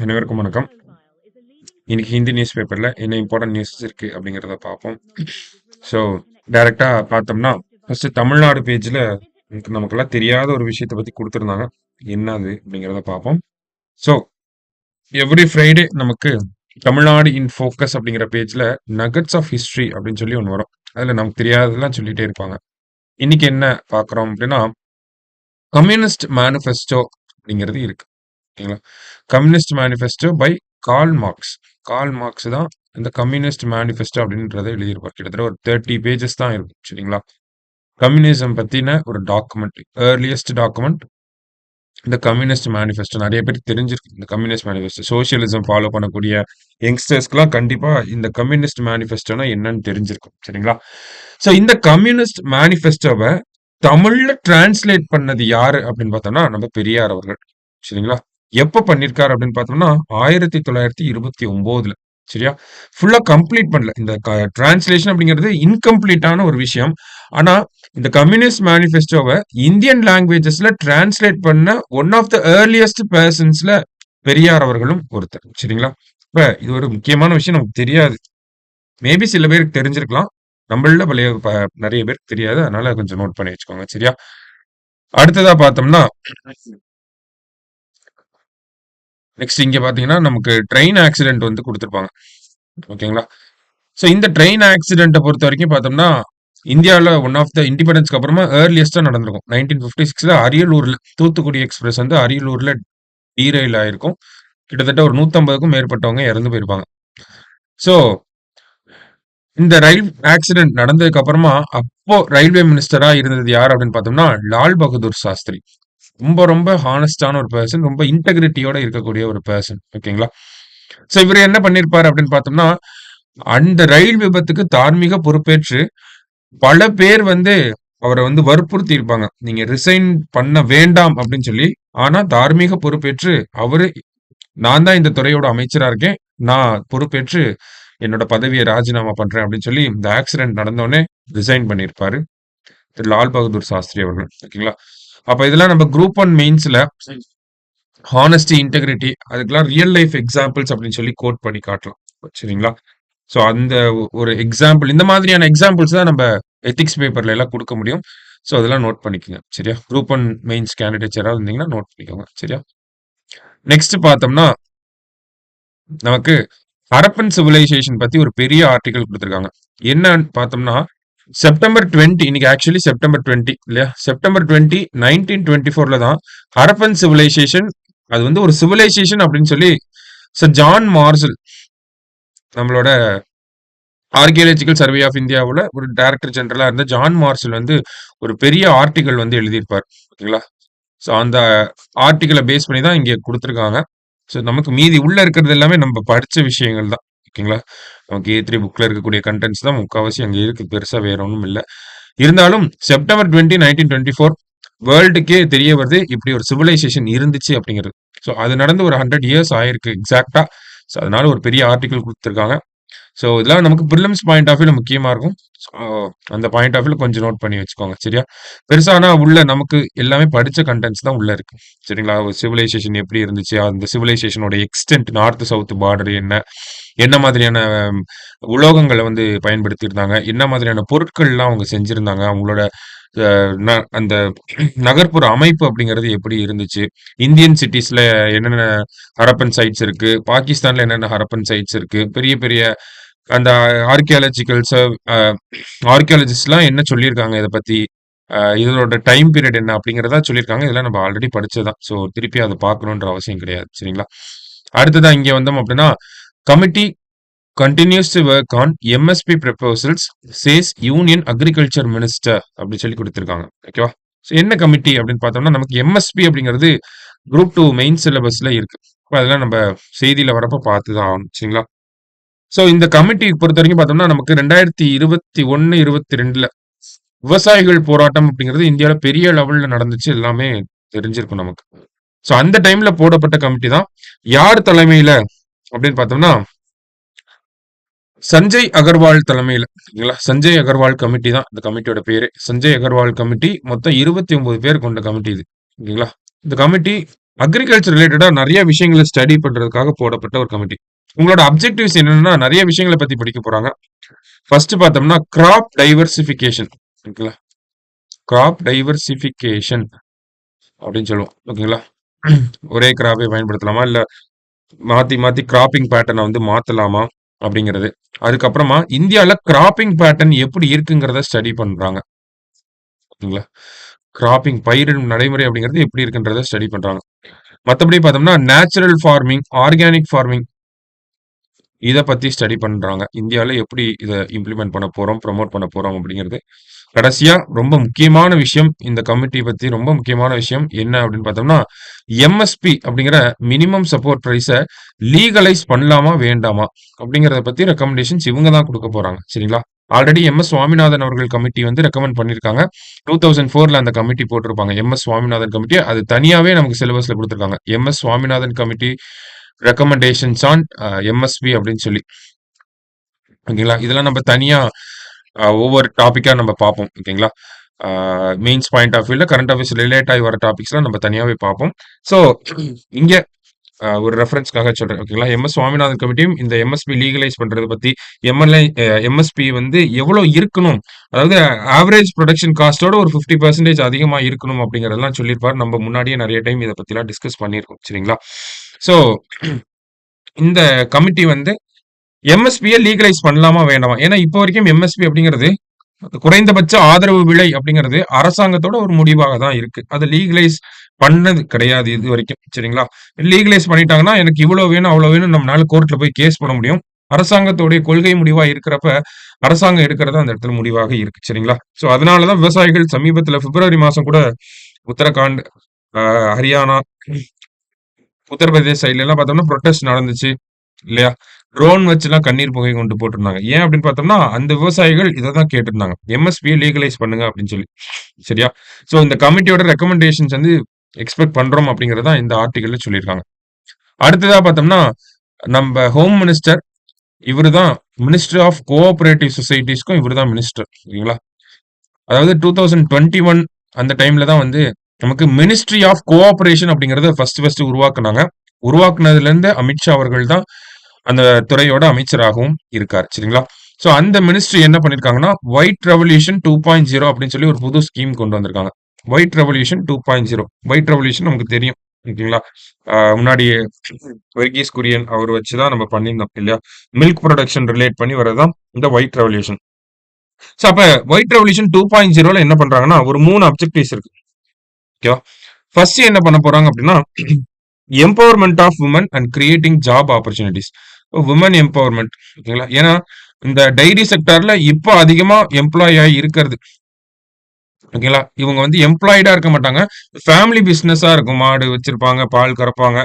அனைவருக்கும் வணக்கம். இன்னைக்கு ஹிந்தி நியூஸ் பேப்பர்ல என்ன இம்பார்ட்டன்ட் நியூஸ் இருக்கு அப்படிங்கிறத பார்ப்போம். ஸோ டைரக்டா பார்த்தோம்னா ஃபர்ஸ்ட் தமிழ்நாடு பேஜ்ல நமக்கெல்லாம் தெரியாத ஒரு விஷயத்தை பத்தி கொடுத்துருந்தாங்க. என்ன அது அப்படிங்கிறத பார்ப்போம். ஸோ எவ்ரி ஃப்ரைடே நமக்கு தமிழ்நாடு இன் ஃபோக்கஸ் அப்படிங்கிற பேஜ்ல நகட்ஸ் ஆஃப் ஹிஸ்டரி அப்படின்னு சொல்லி ஒன்று வரும். அதுல நமக்கு தெரியாததெல்லாம் சொல்லிட்டே இருப்பாங்க. இன்னைக்கு என்ன பார்க்குறோம் அப்படின்னா கம்யூனிஸ்ட் மேனிஃபெஸ்டோ அப்படிங்கிறது இருக்கு. ஓகேங்களா? Communist manifesto by Karl Marx. Karl Marx தான் இந்த கம்யூனிஸ்ட் மேனிஃபெஸ்டோ அப்படின்றத எழுதியிருப்பார். கிட்டத்தட்ட ஒரு 30 பேஜஸ் தான் இருக்கும். சரிங்களா? கம்யூனிசம் பத்தின ஒரு டாக்குமெண்ட், ஏர்லியஸ்ட் டாக்குமெண்ட் இந்த கம்யூனிஸ்ட் மேனிஃபெஸ்டோ. நிறைய பேருக்கு தெரிஞ்சிருக்கு இந்த கம்யூனிஸ்ட் மேனிஃபெஸ்டோ. சோசியலிசம் ஃபாலோ பண்ணக்கூடிய யங்ஸ்டர்ஸ்க்குலாம் கண்டிப்பா இந்த கம்யூனிஸ்ட் மேனிஃபெஸ்டோனா என்னன்னு தெரிஞ்சிருக்கும். சரிங்களா? ஸோ இந்த கம்யூனிஸ்ட் மேனிஃபெஸ்டோவை தமிழ்ல டிரான்ஸ்லேட் பண்ணது யாரு அப்படின்னு பார்த்தோம்னா நம்ம பெரியார் அவர்கள். சரிங்களா? எப்ப பண்ணிருக்காரு அப்படின்னு பார்த்தோம்னா 1929. சரியா? ஃபுல்லா கம்ப்ளீட் பண்ணல. இந்த டிரான்ஸ்லேஷன் அப்படிங்கிறது இன்கம்ப்ளீட்டான ஒரு விஷயம். ஆனா இந்த கம்யூனிஸ்ட் மேனிஃபெஸ்டோவை இந்தியன் லாங்குவேஜஸ்ல டிரான்ஸ்லேட் பண்ண ஒன் ஆஃப் த ஏர்லியஸ்ட் பர்சன்ஸ்ல பெரியார் அவர்களும் ஒருத்தர். சரிங்களா? இப்ப இது ஒரு முக்கியமான விஷயம் நமக்கு தெரியாது. மேபி சில பேருக்கு தெரிஞ்சிருக்கலாம். நம்மள நிறைய பேருக்கு தெரியாது. அதனால கொஞ்சம் நோட் பண்ணி வச்சுக்கோங்க. சரியா? அடுத்ததா பார்த்தோம்னா நெக்ஸ்ட் இங்க பாத்தீங்கன்னா நமக்கு ட்ரெயின் ஆக்சிடென்ட் வந்து கொடுத்துருப்பாங்க. ஓகேங்களா? ஸோ இந்த ட்ரெயின் ஆக்சிடென்ட்டை பொறுத்த வரைக்கும் பார்த்தோம்னா இந்தியாவில் ஒன் ஆஃப் த இண்டிபெண்டன்ஸ்க்கு அப்புறமா ஏர்லியஸ்டா நடந்திருக்கும். 1956 அரியலூர்ல தூத்துக்குடி எக்ஸ்பிரஸ் வந்து அரியலூர்ல டீரெயில் ஆயிருக்கும். கிட்டத்தட்ட ஒரு 150க்கும் மேற்பட்டவங்க இறந்து போயிருப்பாங்க. ஸோ இந்த ரயில் ஆக்சிடென்ட் நடந்ததுக்கு அப்புறமா அப்போ ரயில்வே மினிஸ்டரா இருந்தது யார் அப்படின்னு பார்த்தோம்னா லால் பகதூர் சாஸ்திரி. ரொம்ப ரொம்ப ஹானஸ்டான ஒரு பர்சன், ரொம்ப இன்டெகிரிட்டியோட இருக்கக்கூடிய ஒரு பர்சன். ஓகேங்களா? ஸோ இவர் என்ன பண்ணிருப்பாரு அப்படின்னு பார்த்தோம்னா அந்த ரயில் விபத்துக்கு தார்மீக பொறுப்பேற்று பல பேர் வந்து அவரை வந்து வற்புறுத்தி இருப்பாங்க. நீங்க ரிசைன் பண்ண வேண்டாம் அப்படின்னு சொல்லி. ஆனா தார்மீக பொறுப்பேற்று அவரு நான் தான் இந்த துறையோட அமைச்சரா இருக்கேன். நான் பொறுப்பேற்று என்னோட பதவியை ராஜினாமா பண்றேன் அப்படின்னு சொல்லி இந்த ஆக்சிடென்ட் நடந்தோடனே ரிசைன் பண்ணியிருப்பாரு திரு லால் பகதூர் சாஸ்திரி அவர்கள். ஓகேங்களா? அப்ப இதெல்லாம் நம்ம குரூப் ஒன் மெயின்ஸ்ல ஹானஸ்டி, இன்டெகிரிட்டி அதுக்கெல்லாம் ரியல் லைஃப் எக்ஸாம்பிள்ஸ் அப்படின்னு சொல்லி கோட் பண்ணி காட்டலாம். சரிங்களா? ஸோ அந்த ஒரு எக்ஸாம்பிள் இந்த மாதிரியான எக்ஸாம்பிள்ஸ் தான் நம்ம எத்திக்ஸ் பேப்பர்ல எல்லாம் கொடுக்க முடியும். ஸோ அதெல்லாம் நோட் பண்ணிக்கோங்க. சரியா? குரூப் ஒன் மெயின்ஸ் கேண்டிடேட்ஸ் யாராவது இருந்தீங்கன்னா நோட் பண்ணிக்கோங்க. சரியா? நெக்ஸ்ட் பார்த்தோம்னா நமக்கு ஹரப்பன் சிவிலைசேஷன் பத்தி ஒரு பெரிய ஆர்டிகல் கொடுத்துருக்காங்க. என்னன்னு பார்த்தோம்னா செப்டம்பர் 20 இன்னைக்கு ஆக்சுவலி செப்டம்பர் 20 இல்லையா? செப்டம்பர் 20 1924ல தான் ஹரப்பன் சிவிலைசேஷன் அது வந்து ஒரு சிவிலைசேஷன் அப்படின்னு சொல்லி ஜான் மார்சல் நம்மளோட ஆர்கியாலஜிக்கல் சர்வே ஆஃப் இந்தியாவோட ஒரு டைரக்டர் ஜெனரலா இருந்த ஜான் மார்சல் வந்து ஒரு பெரிய ஆர்டிகல் வந்து எழுதியிருப்பார். ஓகேங்களா? ஸோ அந்த ஆர்டிகலை பேஸ் பண்ணி தான் இங்க கொடுத்துருக்காங்க. ஸோ நமக்கு மீதி உள்ள இருக்கிறது எல்லாமே நம்ம படிச்ச விஷயங்கள் தான். ஓகேங்களா? நமக்கு A3 புக்ல இருக்கக்கூடிய கண்டென்ட்ஸ் தான் முக்காவாசி அங்க இருக்கு. பெருசா வேற ஒன்றும் இல்லை. இருந்தாலும் செப்டம்பர் 20 1924 வேர்ல்டுக்கே தெரிய வருது இப்படி ஒரு சிவிலைசேஷன் இருந்துச்சு அப்படிங்கிறது. ஸோ அது நடந்து ஒரு 100 இயர்ஸ் ஆயிருக்கு எக்ஸாக்டா. ஸோ அதனால ஒரு பெரிய ஆர்டிகல் கொடுத்துருக்காங்க. ஸோ இதெல்லாம் நமக்கு ப்ரிலிம்ஸ் பாயிண்ட் ஆஃப் வியூல முக்கியமா இருக்கும். ஸோ அந்த பாயிண்ட் ஆஃப் வியூல கொஞ்சம் நோட் பண்ணி வச்சுக்கோங்க. சரியா? பெருசானா உள்ள நமக்கு எல்லாமே படிச்ச கண்டென்ட்ஸ் தான் உள்ள இருக்கு. சரிங்களா? ஒரு சிவிலைசேஷன் எப்படி இருந்துச்சு? அந்த சிவிலைசேஷனோட எக்ஸ்டென்ட் நார்த் சவுத் பார்டர் என்ன? என்ன மாதிரியான உலோகங்களை வந்து பயன்படுத்தியிருந்தாங்க? என்ன மாதிரியான பொருட்கள்லாம் அவங்க செஞ்சிருந்தாங்க? அவங்களோட அந்த நகர்ப்புற அமைப்பு அப்படிங்கிறது எப்படி இருந்துச்சு? இந்தியன் சிட்டிஸ்ல என்னென்ன ஹரப்பன் சைட்ஸ் இருக்கு? பாகிஸ்தான்ல என்னென்ன ஹரப்பன் சைட்ஸ் இருக்கு? பெரிய பெரிய அந்த ஆர்கியாலஜிக்கல் ஆர்கியாலஜிஸ்ட்லாம் என்ன சொல்லியிருக்காங்க இதை பத்தி? இதோட டைம் பீரியட் என்ன அப்படிங்கிறதா சொல்லியிருக்காங்க. இதெல்லாம் நம்ம ஆல்ரெடி படிச்சதுதான். ஸோ திருப்பி அதை பார்க்கணுன்ற அவசியம் கிடையாது. சரிங்களா? அடுத்ததா இங்க வந்தோம் அப்படின்னா committee continues to work on MSP proposals says union agriculture minister அப்படி சொல்லி கொடுத்துருக்காங்க. ஓகேவா? ஸோ என்ன கமிட்டி அப்படின்னு பார்த்தோம்னா நமக்கு MSP அப்படிங்கிறது குரூப் 2 மெயின் சிலபஸ்ல இருக்கு. அதெல்லாம் நம்ம செய்தியில வரப்ப பார்த்து தான் ஆகணும். சரிங்களா? ஸோ இந்த கமிட்டி பொறுத்த வரைக்கும் பார்த்தோம்னா நமக்கு 2021 22ல விவசாயிகள் போராட்டம் அப்படிங்கிறது இந்தியாவில் பெரிய லெவல்ல நடந்துச்சு. எல்லாமே தெரிஞ்சிருக்கும் நமக்கு. ஸோ அந்த டைம்ல போடப்பட்ட கமிட்டி தான். யார் தலைமையில அப்படின்னு பார்த்தோம்னா சஞ்சய் அகர்வால் தலைமையில. சஞ்சய் அகர்வால் கமிட்டி தான் இந்த கமிட்டியோட பேரு. சஞ்சய் அகர்வால் கமிட்டி மொத்தம் 29 பேர் கொண்ட கமிட்டி இது. ஓகேங்களா? இந்த கமிட்டி அக்ரிகல்ச்சர் ரிலேட்டடா நிறைய விஷயங்கள ஸ்டடி பண்றதுக்காக போடப்பட்ட ஒரு கமிட்டி. உங்களோட அப்ஜெக்டிவ்ஸ் என்னன்னா, நிறைய விஷயங்கள பத்தி படிக்க போறாங்க. ஃபர்ஸ்ட் பார்த்தோம்னா, கிராப் டைவர்சிஃபிகேஷன் ஓகேங்களா? கிராப் டைவர்சிஃபிகேஷன் அப்படின்னு சொல்லுவோம். ஓகேங்களா? ஒரே கிராப்பை பயன்படுத்தலாமா? இல்ல மாத்தி மாத்தி கிராப்பிங் பேட்டர்ன வந்து மாத்தலாமா? அப்படிங்கிறது. அதுக்கப்புறமா இந்தியால கிராப்பிங் பேட்டர்ன் எப்படி இருக்குங்கிறத ஸ்டடி பண்றாங்க. ஓகேங்களா? கிராப்பிங் பயிரிடும் நடைமுறை அப்படிங்கிறது எப்படி இருக்குன்றத ஸ்டடி பண்றாங்க. மத்தபடி பார்த்தோம்னா, நேச்சுரல் ஃபார்மிங், ஆர்கானிக் ஃபார்மிங் இத பத்தி ஸ்டடி பண்றாங்க. இந்தியால எப்படி இத இம்ப்ளிமெண்ட் பண்ண போறோம், ப்ரமோட் பண்ண போறோம் அப்படிங்கிறது. கடைசியா ரொம்ப முக்கியமான விஷயம், இந்த கமிட்டி பத்தி ரொம்ப முக்கியமான விஷயம் என்ன அப்படின்னு பார்த்தோம்னா, எம்எஸ்பி அப்படிங்கிற மினிமம் சப்போர்ட் பிரைஸ லீகலைஸ் பண்ணலாமா? வேண்டாமா? அப்படிங்கிறத பத்தி ரெக்கமெண்டேஷன்ஸ் இவங்க தான் குடுக்க போறாங்க. சரிங்களா? Already MS. சுவாமிநாதன் அவர்கள் கமிட்டி வந்து ரெக்கமெண்ட் பண்ணியிருக்காங்க. 2004ல அந்த கமிட்டி போட்டிருப்பாங்க. எம்.எஸ். சுவாமிநாதன் கமிட்டி. அது தனியாவே நமக்கு சிலபஸ்ல குடுத்திருக்காங்க. M S. Swaminathan committee recommendations on MSP அப்படின்னு சொல்லி. ஓகேங்களா? இதெல்லாம் நம்ம தனியா ஒவ்வொரு டாபிக்கா நம்ம பார்ப்போம். ஓகேங்களா? மெயின்ஸ் பாயிண்ட் ஆஃப் வியூல கரண்ட் அஃபேர்ஸ் ரிலேட் ஆகி வர டாபிக்ஸ்லாம் நம்ம தனியாவே பார்ப்போம். ஸோ இங்க ஒரு ரெஃபரன்ஸ்க்காக சொல்றேன். ஓகேங்களா? எம்.எஸ். சுவாமிநாதன் கமிட்டியும் இந்த எம்எஸ்பி லீகலைஸ் பண்றத பத்தி எம்எஸ்பி வந்து எவ்வளோ இருக்கணும்? அதாவது ஆவரேஜ் புரொடக்ஷன் காஸ்ட்டோட ஒரு 50% அதிகமா இருக்கணும் அப்படிங்கிறதெல்லாம் சொல்லியிருப்பாரு. நம்ம முன்னாடியே நெறைய டைம் இத பத்திலாம் டிஸ்கஸ் பண்ணியிருக்கோம். சரிங்களா? ஸோ இந்த கமிட்டி வந்து எம்எஸ்பிய லீகலைஸ் பண்ணலாமா? வேண்டாமா? ஏன்னா இப்போ வரைக்கும் எம்எஸ்பி அப்படிங்கிறது குறைந்தபட்ச ஆதரவு விலை அப்படிங்கிறது அரசாங்கத்தோட ஒரு முடிவாக தான் இருக்கு. அத லீகலைஸ் பண்ணது கிடையாது இதுவரைக்கும். சரிங்களா? லீகலைஸ் பண்ணிட்டாங்கன்னா, எனக்கு இவ்வளோ வேணும், அவ்வளோ வேணும் நம்மனால கோர்ட்ல போய் கேஸ் போட முடியும். அரசாங்கத்துடைய கொள்கை முடிவா இருக்கிறப்ப, அரசாங்கம் எடுக்கிறது அந்த இடத்துல முடிவாக இருக்கு. சரிங்களா? ஸோ அதனால தான் விவசாயிகள் சமீபத்தில பிப்ரவரி மாசம் கூட உத்தரகாண்ட், அ ஹரியானா, உத்தரப்பிரதேஷ் சைட்லலாம் பார்த்தோம்னா புரொட்டஸ்ட் நடந்துச்சு. இல்லையா? ட்ரோன் வச்சுலாம் கண்ணீர் புகை கொண்டு போட்டிருந்தாங்க. ஏன் அப்படின்னு பார்த்தோம்னா, அந்த விவசாயிகள் இத தான் கேட்டிருந்தாங்க. எம்எஸ்பிய லீகலைஸ் பண்ணுங்க அப்படின்னு சொல்லி. சரியா? ஸோ இந்த கமிட்டியோட ரெக்கமெண்டேஷன்ஸ் வந்து எக்ஸ்பெக்ட் பண்றோம் அப்படிங்கிறது தான் இந்த ஆர்டிகல்ல சொல்லியிருக்காங்க. அடுத்ததா பார்த்தோம்னா, நம்ப ஹோம் மினிஸ்டர் இவரு தான் மினிஸ்டர் ஆஃப் கோஆப்பரேட்டிவ் சொசைட்டீஸ்க்கும் இவரு தான் மினிஸ்டர். சரிங்களா? அதாவது 2021 அந்த டைம்ல தான் வந்து நமக்கு மினிஸ்ட்ரி ஆஃப் கோஆப்பரேஷன் அப்படிங்கிறத ஃபர்ஸ்ட் உருவாக்குனாங்க. உருவாக்குனதுலேருந்து அமித்ஷா அவர்கள் தான் அந்த துறையோட அமைச்சராகவும் இருக்கார். சரிங்களா? ஸோ அந்த மினிஸ்ட்ரி என்ன பண்ணியிருக்காங்கன்னா, ஒயிட் ரெவல்யூஷன் 2.0 அப்படின்னு சொல்லி ஒரு புது ஸ்கீம் கொண்டு வந்திருக்காங்க. ஒயிட் ரெவல்யூஷன் 2.0 ஒயிட் ரெவல்யூஷன் நமக்கு தெரியும். ஓகேங்களா? முன்னாடி வர்கீஸ் குரியன் அவர் வச்சு தான் நம்ம பண்ணியிருந்தோம் இல்லையா? மில்க் புரொடக்ஷன் ரிலேட் பண்ணி வரதான் இந்த ஒயிட் ரெவல்யூஷன். ஸோ அப்ப ஒயிட் ரெவல்யூஷன் 2.0ல என்ன பண்றாங்கன்னா, ஒரு 3 அப்ஜெக்டிவ்ஸ் இருக்கு. ஓகேவா? ஃபர்ஸ்ட் என்ன பண்ண போறாங்க அப்படின்னா, empowerment of women and creating job opportunities. Women empowerment ஓகேங்களா? ஏன்னா இந்த டைரி செக்டார்ல இப்போ அதிகமா எம்ப்ளாய் ஆகி இருக்கிறது. ஓகேங்களா? இவங்க வந்து எம்ப்ளாய்டா இருக்க மாட்டாங்க. ஃபேமிலி பிசினஸா இருக்கும். மாடு வச்சிருப்பாங்க, பால் கறப்பாங்க.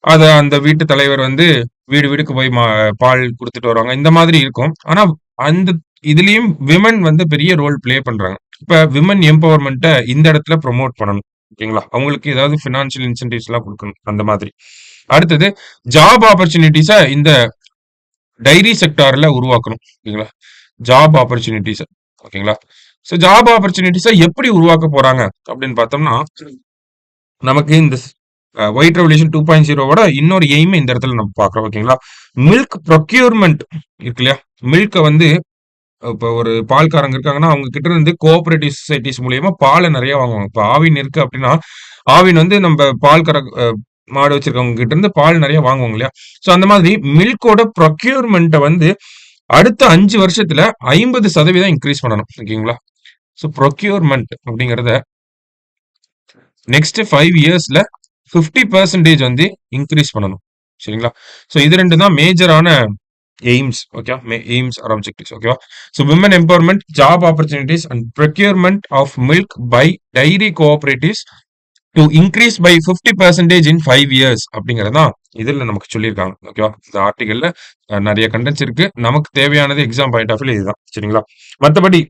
அத அந்த வீட்டு தலைவர் வந்து வீடு வீடுக்கு போய் பால் குடுத்துட்டு வருவாங்க. இந்த மாதிரி இருக்கும். ஆனா அந்த இதுலயும் விமன் வந்து பெரிய ரோல் ப்ளே பண்றாங்க. இப்ப விமன் எம்பவர்மென்ட்ட இந்த இடத்துல ப்ரமோட் பண்ணணும். ஓகேங்களா? அவங்களுக்கு ஏதாவது பினான்சியல் இன்சென்டிவ்ஸ்லாம் குடுக்கணும். அந்த மாதிரி. அடுத்தது ஜாப் ஆப்பர்ச்சுனிட்டீஸ இந்த டைரி செக்டார்ல உருவாக்கணும். ஓகேங்களா? ஜாப் ஆப்பர்ச்சுனிட்டீஸ. ஓகேங்களா? ஸோ ஜாப் ஆப்பர்ச்சுனிட்டீஸ எப்படி உருவாக்க போறாங்க அப்படின்னு பார்த்தோம்னா, நமக்கு இந்த ஒயிட் ரெவல்யூஷன் 2.0வோட இன்னொரு எய்ம் இந்த இடத்துல நம்ம பார்க்குறோம். ஓகேங்களா? மில்க் ப்ரொக்யூர்மென்ட் இருக்கு இல்லையா? மில்க்க வந்து இப்ப ஒரு பால்காரங்க இருக்காங்கன்னா, அவங்க கிட்ட இருந்து கோஆப்பரேட்டிவ் சொசைட்டீஸ் மூலியமா பால நெறைய வாங்குவாங்க. இப்ப ஆவின் இருக்கு அப்படின்னா, ஆவின் வந்து நம்ப பால் மாடு வச்சிருக்கவங்க கிட்ட இருந்து பால் நெறைய வாங்குவாங்க இல்லையா? ஸோ அந்த மாதிரி மில்க்கோட ப்ரொக்யூர்மென்ட்ட வந்து அடுத்த 5 வருஷத்துல 50% இன்கிரீஸ் பண்ணணும். ஓகேங்களா? ஸோ ப்ரொக்யூர்மென்ட் அப்படிங்கிறத நெக்ஸ்ட் 5 இயர்ஸ்ல 50% வந்து இன்கிரீஸ் பண்ணணும். சரிங்களா? ஸோ இது 2 தான் மேஜரான aims. Okay. Aims are objectives. ஓகேவா? So women empowerment, job opportunities and procurement of milk by dairy cooperatives to increase by 50% in 5 years அப்படிங்கிறது தான் இதுல நமக்கு சொல்லியிருக்காங்க. ஓகேவா? இந்த ஆர்டிகல்ல நெறைய கண்டென்ட்ஸ் இருக்கு. நமக்கு தேவையானது எக்ஸாம் பாயிண்ட் ஆஃப் வியூல இதுதான். சரிங்களா? மத்தபடி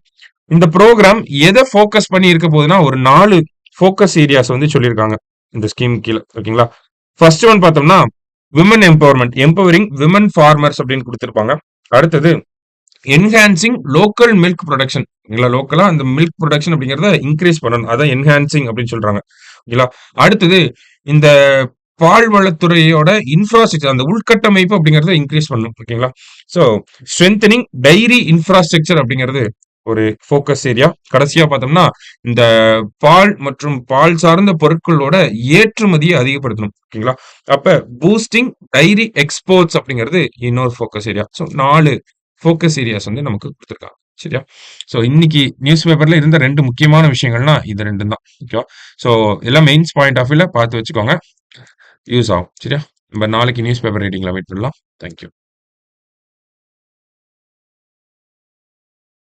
இந்த புரோகிராம் எத ஃபோக்கஸ் பண்ணி இருக்க போகுதுன்னா, ஒரு 4 ஃபோக்கஸ் ஏரியாஸ் வந்து சொல்லியிருக்காங்க. இந்த ஸ்கீம் கீழ. ஓகேங்களா? ஃபர்ஸ்ட் ஒன் பார்த்தோம்னா, women empowerment. Empowering women farmers அப்படின்னு குடுத்திருப்பாங்க. அடுத்தது என்ஹான்சிங் லோக்கல் மில்க் புரொடக்ஷன். ஓகேங்களா? லோக்கலா அந்த மில்க் புரொடக்ஷன் அப்படிங்கிறத இன்கிரீஸ் பண்ணணும். அதான் என்ஹான்சிங் அப்படின்னு சொல்றாங்க. ஓகேங்களா? அடுத்தது இந்த பால்வளத்துறையோட இன்ஃப்ராஸ்ட்ரக்சர் அந்த உள்கட்டமைப்பு அப்படிங்கறத இன்க்ரீஸ் பண்ணணும். ஓகேங்களா? ஸோ ஸ்ட்ரென்தனிங் டைரி இன்ஃப்ராஸ்ட்ரக்சர் அப்படிங்கிறது ஒரு ஃபோக்கஸ் ஏரியா. கடைசியா பார்த்தோம்னா, இந்த பால் மற்றும் பால் சார்ந்த பொருட்களோட ஏற்றுமதியை அதிகப்படுத்தணும். ஓகேங்களா? அப்ப பூஸ்டிங் டைரி எக்ஸ்போர்ட்ஸ் அப்படிங்கிறது இன்னொரு focus area. So 4 focus areas வந்து நமக்கு குடுத்துருக்காங்க. சரியா? ஸோ இன்னைக்கு நியூஸ் பேப்பர்ல இருந்த 2 முக்கியமான விஷயங்கள்னா இது 2ம் தான். ஓகேவா? ஸோ எல்லாம் மெயின்ஸ் பாயிண்ட் ஆஃப் வியூல பார்த்து வச்சுக்கோங்க. யூஸ் ஆகும். சரியா? நம்ம நாளைக்கு நியூஸ் பேப்பர் ரீடிங்ல மீட் பண்ணலாம். Thank you.